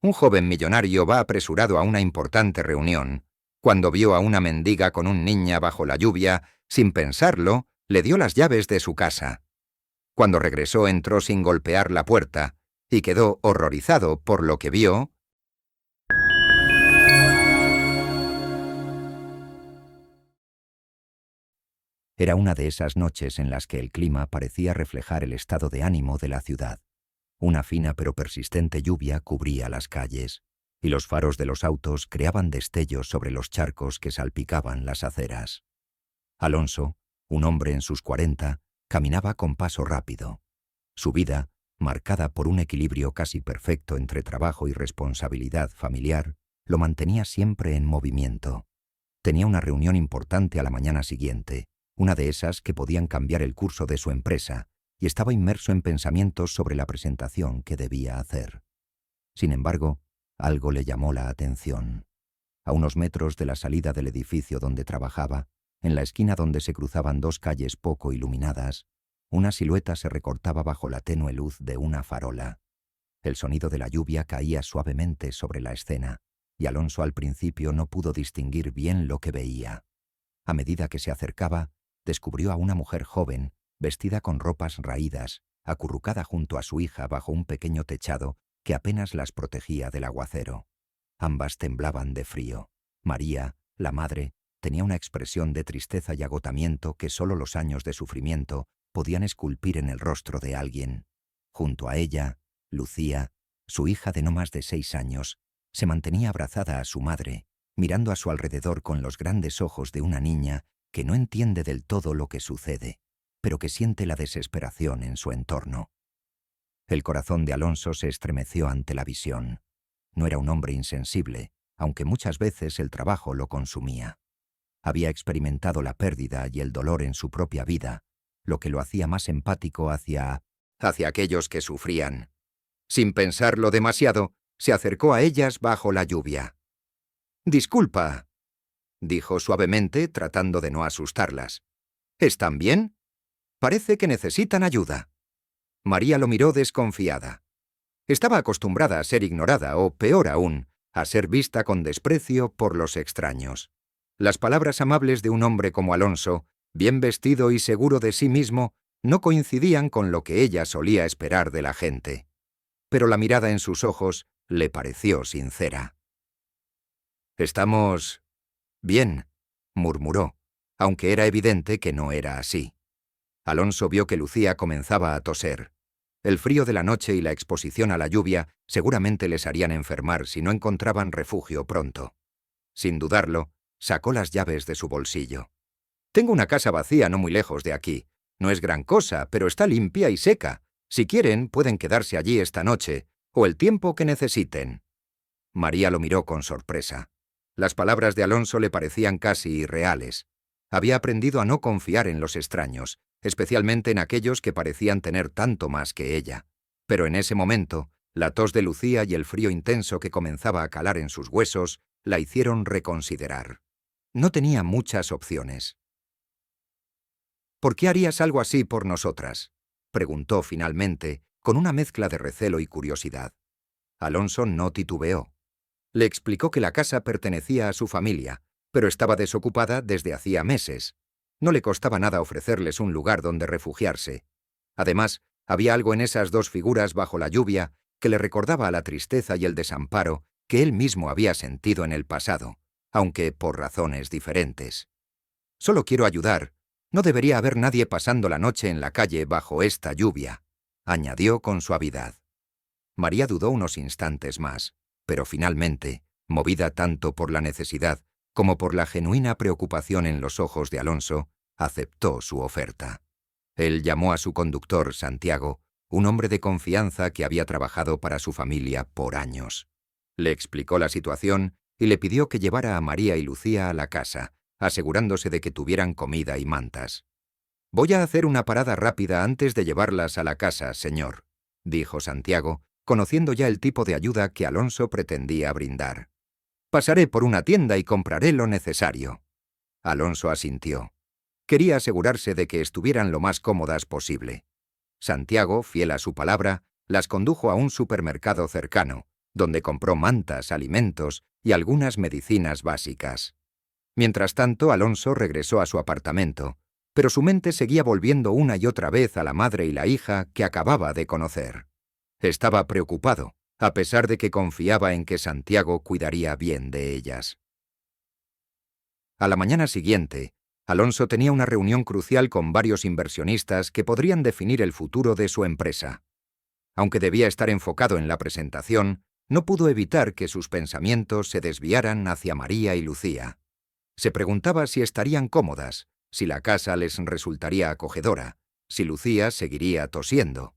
Un joven millonario va apresurado a una importante reunión. Cuando vio a una mendiga con un niño bajo la lluvia, sin pensarlo, le dio las llaves de su casa. Cuando regresó entró sin golpear la puerta, y quedó horrorizado por lo que vio. Era una de esas noches en las que el clima parecía reflejar el estado de ánimo de la ciudad. Una fina pero persistente lluvia cubría las calles, y los faros de los autos creaban destellos sobre los charcos que salpicaban las aceras. Alonso, un hombre en sus 40, caminaba con paso rápido. Su vida, marcada por un equilibrio casi perfecto entre trabajo y responsabilidad familiar, lo mantenía siempre en movimiento. Tenía una reunión importante a la mañana siguiente, una de esas que podían cambiar el curso de su empresa, y estaba inmerso en pensamientos sobre la presentación que debía hacer. Sin embargo, algo le llamó la atención. A unos metros de la salida del edificio donde trabajaba, en la esquina donde se cruzaban dos calles poco iluminadas, una silueta se recortaba bajo la tenue luz de una farola. El sonido de la lluvia caía suavemente sobre la escena, y Alonso al principio no pudo distinguir bien lo que veía. A medida que se acercaba, descubrió a una mujer joven, vestida con ropas raídas, acurrucada junto a su hija bajo un pequeño techado que apenas las protegía del aguacero. Ambas temblaban de frío. María, la madre, tenía una expresión de tristeza y agotamiento que solo los años de sufrimiento podían esculpir en el rostro de alguien. Junto a ella, Lucía, su hija de no más de 6 años, se mantenía abrazada a su madre, mirando a su alrededor con los grandes ojos de una niña que no entiende del todo lo que sucede, pero que siente la desesperación en su entorno. El corazón de Alonso se estremeció ante la visión. No era un hombre insensible, aunque muchas veces el trabajo lo consumía. Había experimentado la pérdida y el dolor en su propia vida, lo que lo hacía más empático hacia aquellos que sufrían. Sin pensarlo demasiado, se acercó a ellas bajo la lluvia. «Disculpa», dijo suavemente, tratando de no asustarlas. «¿Están bien? Parece que necesitan ayuda». María lo miró desconfiada. Estaba acostumbrada a ser ignorada o, peor aún, a ser vista con desprecio por los extraños. Las palabras amables de un hombre como Alonso, bien vestido y seguro de sí mismo, no coincidían con lo que ella solía esperar de la gente. Pero la mirada en sus ojos le pareció sincera. «Estamos bien», murmuró, aunque era evidente que no era así. Alonso vio que Lucía comenzaba a toser. El frío de la noche y la exposición a la lluvia seguramente les harían enfermar si no encontraban refugio pronto. Sin dudarlo, sacó las llaves de su bolsillo. «Tengo una casa vacía no muy lejos de aquí. No es gran cosa, pero está limpia y seca. Si quieren, pueden quedarse allí esta noche, o el tiempo que necesiten». María lo miró con sorpresa. Las palabras de Alonso le parecían casi irreales. Había aprendido a no confiar en los extraños, especialmente en aquellos que parecían tener tanto más que ella. Pero en ese momento, la tos de Lucía y el frío intenso que comenzaba a calar en sus huesos la hicieron reconsiderar. No tenía muchas opciones. «¿Por qué harías algo así por nosotras?», preguntó finalmente, con una mezcla de recelo y curiosidad. Alonso no titubeó. Le explicó que la casa pertenecía a su familia, pero estaba desocupada desde hacía meses. No le costaba nada ofrecerles un lugar donde refugiarse. Además, había algo en esas dos figuras bajo la lluvia que le recordaba a la tristeza y el desamparo que él mismo había sentido en el pasado, aunque por razones diferentes. «Solo quiero ayudar. No debería haber nadie pasando la noche en la calle bajo esta lluvia», añadió con suavidad. María dudó unos instantes más, pero finalmente, movida tanto por la necesidad como por la genuina preocupación en los ojos de Alonso, aceptó su oferta. Él llamó a su conductor, Santiago, un hombre de confianza que había trabajado para su familia por años. Le explicó la situación y le pidió que llevara a María y Lucía a la casa, asegurándose de que tuvieran comida y mantas. «Voy a hacer una parada rápida antes de llevarlas a la casa, señor», dijo Santiago, conociendo ya el tipo de ayuda que Alonso pretendía brindar. «Pasaré por una tienda y compraré lo necesario». Alonso asintió. Quería asegurarse de que estuvieran lo más cómodas posible. Santiago, fiel a su palabra, las condujo a un supermercado cercano, donde compró mantas, alimentos y algunas medicinas básicas. Mientras tanto, Alonso regresó a su apartamento, pero su mente seguía volviendo una y otra vez a la madre y la hija que acababa de conocer. Estaba preocupado, a pesar de que confiaba en que Santiago cuidaría bien de ellas. A la mañana siguiente, Alonso tenía una reunión crucial con varios inversionistas que podrían definir el futuro de su empresa. Aunque debía estar enfocado en la presentación, no pudo evitar que sus pensamientos se desviaran hacia María y Lucía. Se preguntaba si estarían cómodas, si la casa les resultaría acogedora, si Lucía seguiría tosiendo.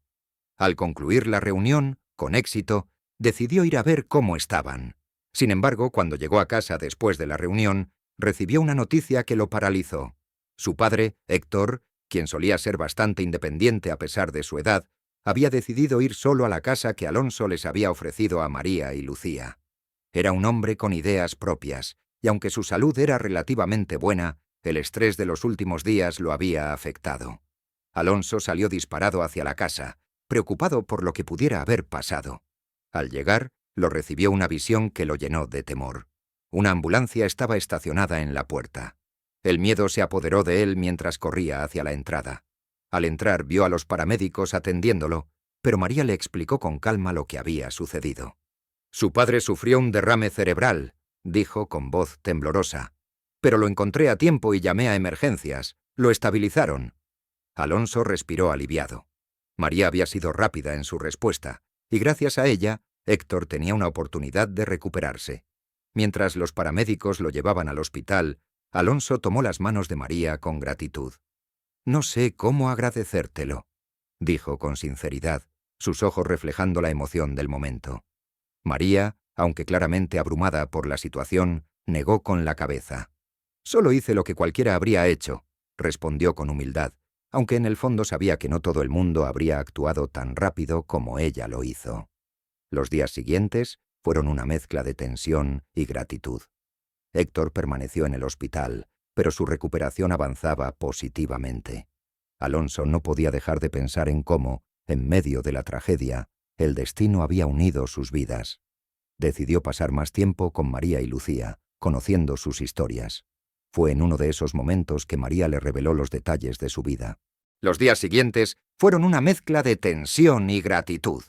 Al concluir la reunión, con éxito, decidió ir a ver cómo estaban. Sin embargo, cuando llegó a casa después de la reunión, recibió una noticia que lo paralizó. Su padre, Héctor, quien solía ser bastante independiente a pesar de su edad, había decidido ir solo a la casa que Alonso les había ofrecido a María y Lucía. Era un hombre con ideas propias, y aunque su salud era relativamente buena, el estrés de los últimos días lo había afectado. Alonso salió disparado hacia la casa, preocupado por lo que pudiera haber pasado. Al llegar, lo recibió una visión que lo llenó de temor. Una ambulancia estaba estacionada en la puerta. El miedo se apoderó de él mientras corría hacia la entrada. Al entrar vio a los paramédicos atendiéndolo, pero María le explicó con calma lo que había sucedido. «Su padre sufrió un derrame cerebral», dijo con voz temblorosa. «Pero lo encontré a tiempo y llamé a emergencias. Lo estabilizaron». Alonso respiró aliviado. María había sido rápida en su respuesta, y gracias a ella, Héctor tenía una oportunidad de recuperarse. Mientras los paramédicos lo llevaban al hospital, Alonso tomó las manos de María con gratitud. «No sé cómo agradecértelo», dijo con sinceridad, sus ojos reflejando la emoción del momento. María, aunque claramente abrumada por la situación, negó con la cabeza. «Solo hice lo que cualquiera habría hecho», respondió con humildad, aunque en el fondo sabía que no todo el mundo habría actuado tan rápido como ella lo hizo. Los días siguientes fueron una mezcla de tensión y gratitud. Héctor permaneció en el hospital, pero su recuperación avanzaba positivamente. Alonso no podía dejar de pensar en cómo, en medio de la tragedia, el destino había unido sus vidas. Decidió pasar más tiempo con María y Lucía, conociendo sus historias. Fue en uno de esos momentos que María le reveló los detalles de su vida. Los días siguientes fueron una mezcla de tensión y gratitud.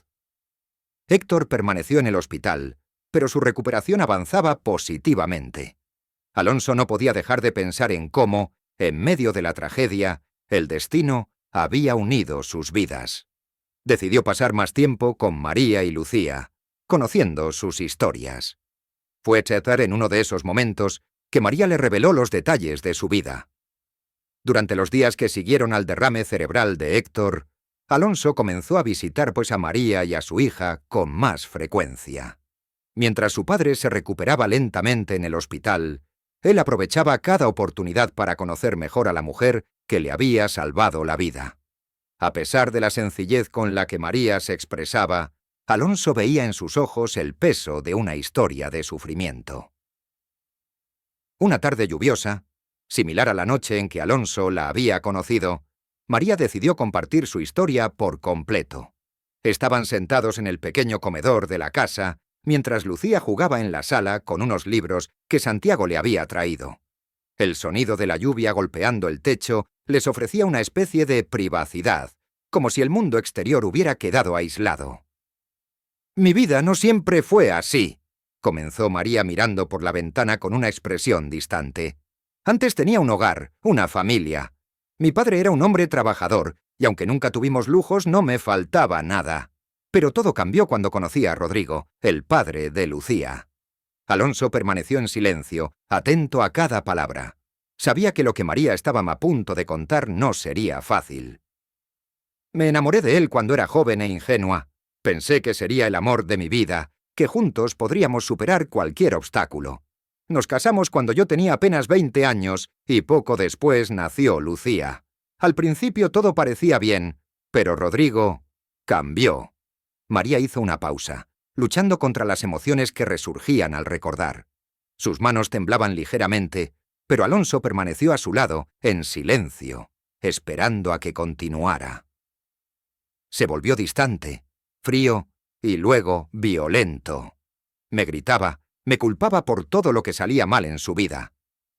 Héctor permaneció en el hospital, pero su recuperación avanzaba positivamente. Alonso no podía dejar de pensar en cómo, en medio de la tragedia, el destino había unido sus vidas. Decidió pasar más tiempo con María y Lucía, conociendo sus historias. Fue Chetar en uno de esos momentos que María le reveló los detalles de su vida. Durante los días que siguieron al derrame cerebral de Héctor, Alonso comenzó a visitar a María y a su hija con más frecuencia. Mientras su padre se recuperaba lentamente en el hospital, él aprovechaba cada oportunidad para conocer mejor a la mujer que le había salvado la vida. A pesar de la sencillez con la que María se expresaba, Alonso veía en sus ojos el peso de una historia de sufrimiento. Una tarde lluviosa, similar a la noche en que Alonso la había conocido, María decidió compartir su historia por completo. Estaban sentados en el pequeño comedor de la casa, mientras Lucía jugaba en la sala con unos libros que Santiago le había traído. El sonido de la lluvia golpeando el techo les ofrecía una especie de privacidad, como si el mundo exterior hubiera quedado aislado. «Mi vida no siempre fue así», comenzó María mirando por la ventana con una expresión distante. «Antes tenía un hogar, una familia. Mi padre era un hombre trabajador, y aunque nunca tuvimos lujos, no me faltaba nada. Pero todo cambió cuando conocí a Rodrigo, el padre de Lucía». Alonso permaneció en silencio, atento a cada palabra. Sabía que lo que María estaba a punto de contar no sería fácil. «Me enamoré de él cuando era joven e ingenua. Pensé que sería el amor de mi vida, que juntos podríamos superar cualquier obstáculo. Nos casamos cuando yo tenía apenas 20 años y poco después nació Lucía. Al principio todo parecía bien, pero Rodrigo cambió». María hizo una pausa, luchando contra las emociones que resurgían al recordar. Sus manos temblaban ligeramente, pero Alonso permaneció a su lado, en silencio, esperando a que continuara. Se volvió distante, frío y luego violento. Me gritaba, me culpaba por todo lo que salía mal en su vida.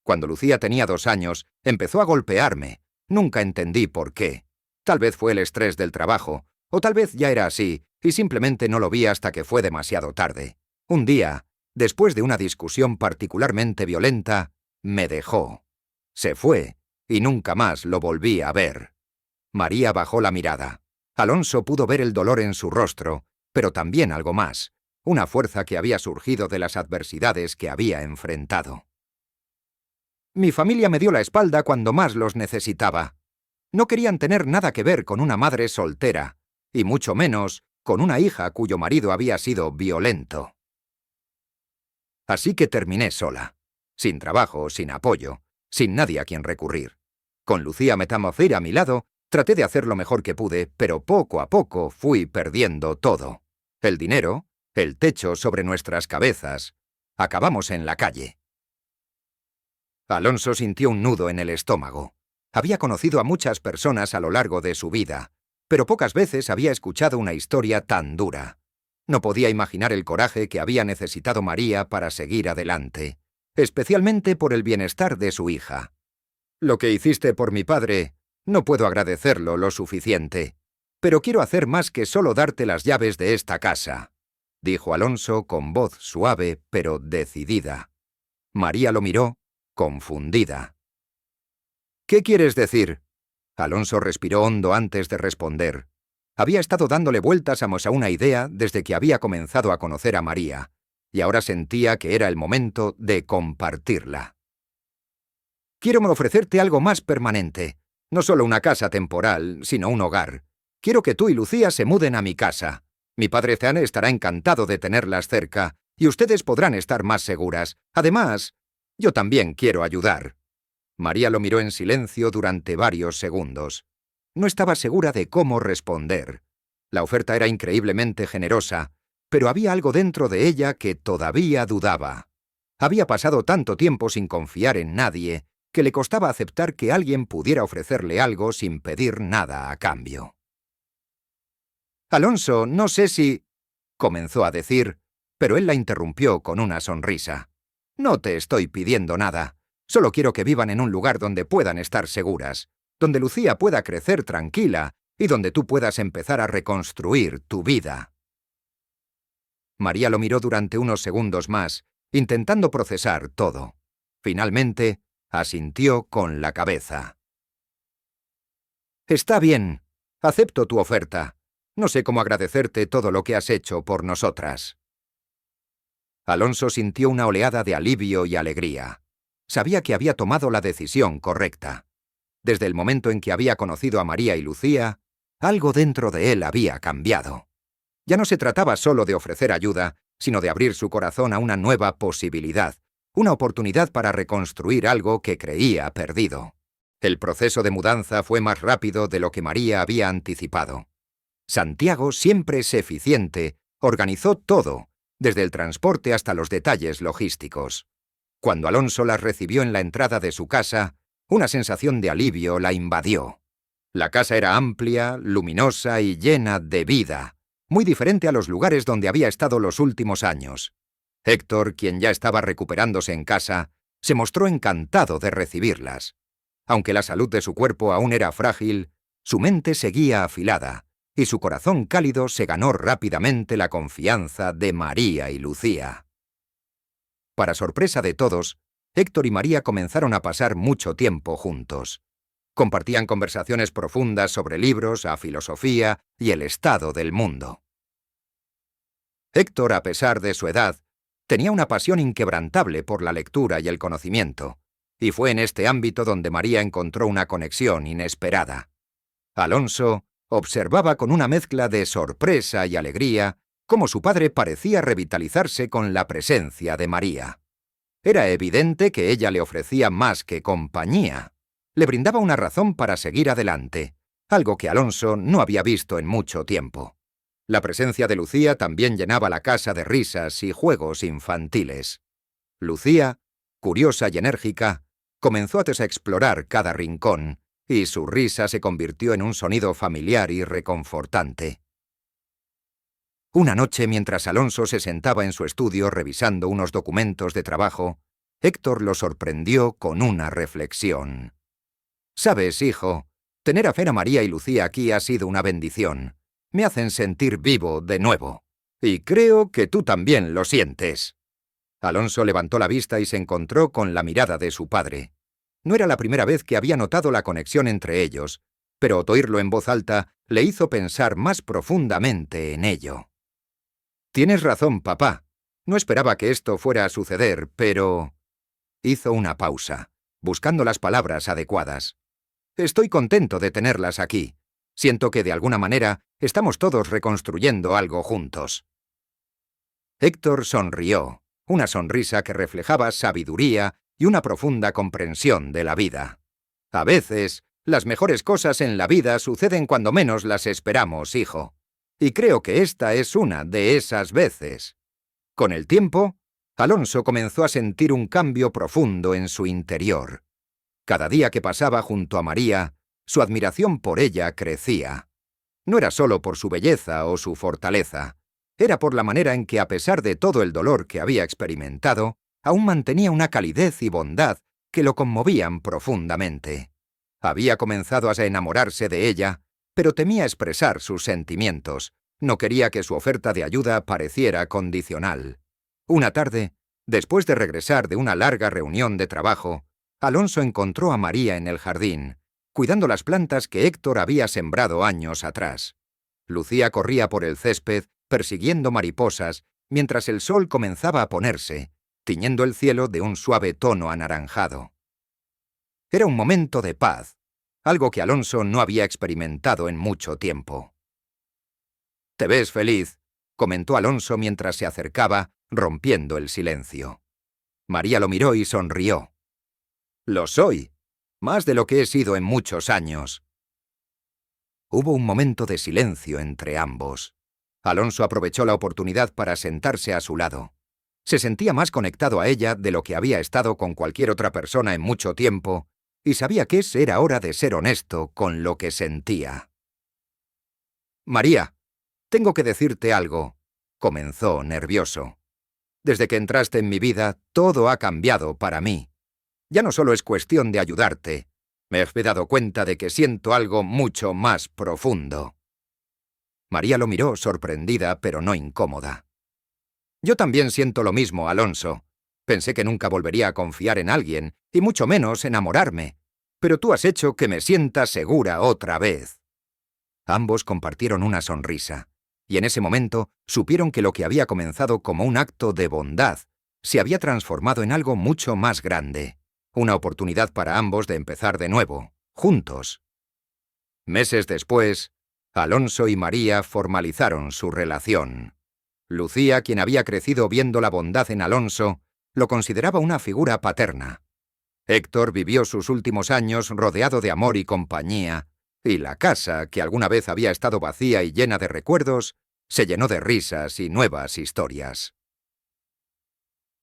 Cuando Lucía tenía 2 años, empezó a golpearme. Nunca entendí por qué. Tal vez fue el estrés del trabajo, o tal vez ya era así, y simplemente no lo vi hasta que fue demasiado tarde. Un día, después de una discusión particularmente violenta, me dejó. Se fue, y nunca más lo volví a ver. María bajó la mirada. Alonso pudo ver el dolor en su rostro, pero también algo más, una fuerza que había surgido de las adversidades que había enfrentado. Mi familia me dio la espalda cuando más los necesitaba. No querían tener nada que ver con una madre soltera, y mucho menos con una hija cuyo marido había sido violento. Así que terminé sola, sin trabajo, sin apoyo, sin nadie a quien recurrir. Con Lucía Metamocir a mi lado, traté de hacer lo mejor que pude, pero poco a poco fui perdiendo todo. El dinero, el techo sobre nuestras cabezas. Acabamos en la calle. Alonso sintió un nudo en el estómago. Había conocido a muchas personas a lo largo de su vida, pero pocas veces había escuchado una historia tan dura. No podía imaginar el coraje que había necesitado María para seguir adelante, especialmente por el bienestar de su hija. Lo que hiciste por mi padre, no puedo agradecerlo lo suficiente, pero quiero hacer más que solo darte las llaves de esta casa, dijo Alonso con voz suave pero decidida. María lo miró, confundida. ¿Qué quieres decir? Alonso respiró hondo antes de responder. Había estado dándole vueltas a una idea desde que había comenzado a conocer a María, y ahora sentía que era el momento de compartirla. Quiero ofrecerte algo más permanente. No solo una casa temporal, sino un hogar. Quiero que tú y Lucía se muden a mi casa. Mi padre Zane estará encantado de tenerlas cerca, y ustedes podrán estar más seguras. Además, yo también quiero ayudar. María lo miró en silencio durante varios segundos. No estaba segura de cómo responder. La oferta era increíblemente generosa, pero había algo dentro de ella que todavía dudaba. Había pasado tanto tiempo sin confiar en nadie que le costaba aceptar que alguien pudiera ofrecerle algo sin pedir nada a cambio. Alonso, no sé si... comenzó a decir, pero él la interrumpió con una sonrisa. No te estoy pidiendo nada. Solo quiero que vivan en un lugar donde puedan estar seguras, donde Lucía pueda crecer tranquila y donde tú puedas empezar a reconstruir tu vida. María lo miró durante unos segundos más, intentando procesar todo. Finalmente, asintió con la cabeza. Está bien. Acepto tu oferta. No sé cómo agradecerte todo lo que has hecho por nosotras. Alonso sintió una oleada de alivio y alegría. Sabía que había tomado la decisión correcta. Desde el momento en que había conocido a María y Lucía, algo dentro de él había cambiado. Ya no se trataba solo de ofrecer ayuda, sino de abrir su corazón a una nueva posibilidad, una oportunidad para reconstruir algo que creía perdido. El proceso de mudanza fue más rápido de lo que María había anticipado. Santiago, siempre es eficiente, organizó todo, desde el transporte hasta los detalles logísticos. Cuando Alonso las recibió en la entrada de su casa, una sensación de alivio la invadió. La casa era amplia, luminosa y llena de vida, muy diferente a los lugares donde había estado los últimos años. Héctor, quien ya estaba recuperándose en casa, se mostró encantado de recibirlas. Aunque la salud de su cuerpo aún era frágil, su mente seguía afilada, y su corazón cálido se ganó rápidamente la confianza de María y Lucía. Para sorpresa de todos, Héctor y María comenzaron a pasar mucho tiempo juntos. Compartían conversaciones profundas sobre libros, a filosofía y el estado del mundo. Héctor, a pesar de su edad, tenía una pasión inquebrantable por la lectura y el conocimiento, y fue en este ámbito donde María encontró una conexión inesperada. Alonso observaba con una mezcla de sorpresa y alegría cómo su padre parecía revitalizarse con la presencia de María. Era evidente que ella le ofrecía más que compañía. Le brindaba una razón para seguir adelante, algo que Alonso no había visto en mucho tiempo. La presencia de Lucía también llenaba la casa de risas y juegos infantiles. Lucía, curiosa y enérgica, comenzó a desexplorar cada rincón, y su risa se convirtió en un sonido familiar y reconfortante. Una noche, mientras Alonso se sentaba en su estudio revisando unos documentos de trabajo, Héctor lo sorprendió con una reflexión. «Sabes, hijo, tener a Fera, María y Lucía aquí ha sido una bendición. Me hacen sentir vivo de nuevo. Y creo que tú también lo sientes». Alonso levantó la vista y se encontró con la mirada de su padre. No era la primera vez que había notado la conexión entre ellos, pero oírlo en voz alta le hizo pensar más profundamente en ello. «Tienes razón, papá. No esperaba que esto fuera a suceder, pero...» Hizo una pausa, buscando las palabras adecuadas. «Estoy contento de tenerlas aquí. Siento que de alguna manera estamos todos reconstruyendo algo juntos». Héctor sonrió, una sonrisa que reflejaba sabiduría y una profunda comprensión de la vida. «A veces, las mejores cosas en la vida suceden cuando menos las esperamos, hijo. Y creo que esta es una de esas veces». Con el tiempo, Alonso comenzó a sentir un cambio profundo en su interior. Cada día que pasaba junto a María, su admiración por ella crecía. No era solo por su belleza o su fortaleza, era por la manera en que, a pesar de todo el dolor que había experimentado, aún mantenía una calidez y bondad que lo conmovían profundamente. Había comenzado a enamorarse de ella, pero temía expresar sus sentimientos. No quería que su oferta de ayuda pareciera condicional. Una tarde, después de regresar de una larga reunión de trabajo, Alonso encontró a María en el jardín, cuidando las plantas que Héctor había sembrado años atrás. Lucía corría por el césped, persiguiendo mariposas, mientras el sol comenzaba a ponerse, tiñendo el cielo de un suave tono anaranjado. Era un momento de paz, algo que Alonso no había experimentado en mucho tiempo. «Te ves feliz», comentó Alonso mientras se acercaba, rompiendo el silencio. María lo miró y sonrió. «Lo soy, más de lo que he sido en muchos años». Hubo un momento de silencio entre ambos. Alonso aprovechó la oportunidad para sentarse a su lado. Se sentía más conectado a ella de lo que había estado con cualquier otra persona en mucho tiempo, y sabía que era hora de ser honesto con lo que sentía. «María, tengo que decirte algo», comenzó nervioso. «Desde que entraste en mi vida, todo ha cambiado para mí. Ya no solo es cuestión de ayudarte. Me he dado cuenta de que siento algo mucho más profundo». María lo miró sorprendida, pero no incómoda. «Yo también siento lo mismo, Alonso. Pensé que nunca volvería a confiar en alguien, y mucho menos enamorarme. Pero tú has hecho que me sienta segura otra vez». Ambos compartieron una sonrisa, y en ese momento supieron que lo que había comenzado como un acto de bondad se había transformado en algo mucho más grande, una oportunidad para ambos de empezar de nuevo, juntos. Meses después, Alonso y María formalizaron su relación. Lucía, quien había crecido viendo la bondad en Alonso, lo consideraba una figura paterna. Héctor vivió sus últimos años rodeado de amor y compañía, y la casa, que alguna vez había estado vacía y llena de recuerdos, se llenó de risas y nuevas historias.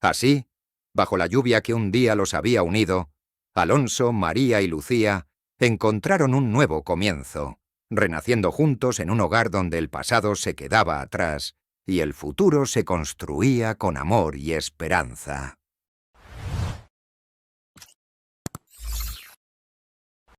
Así, bajo la lluvia que un día los había unido, Alonso, María y Lucía encontraron un nuevo comienzo, renaciendo juntos en un hogar donde el pasado se quedaba atrás y el futuro se construía con amor y esperanza.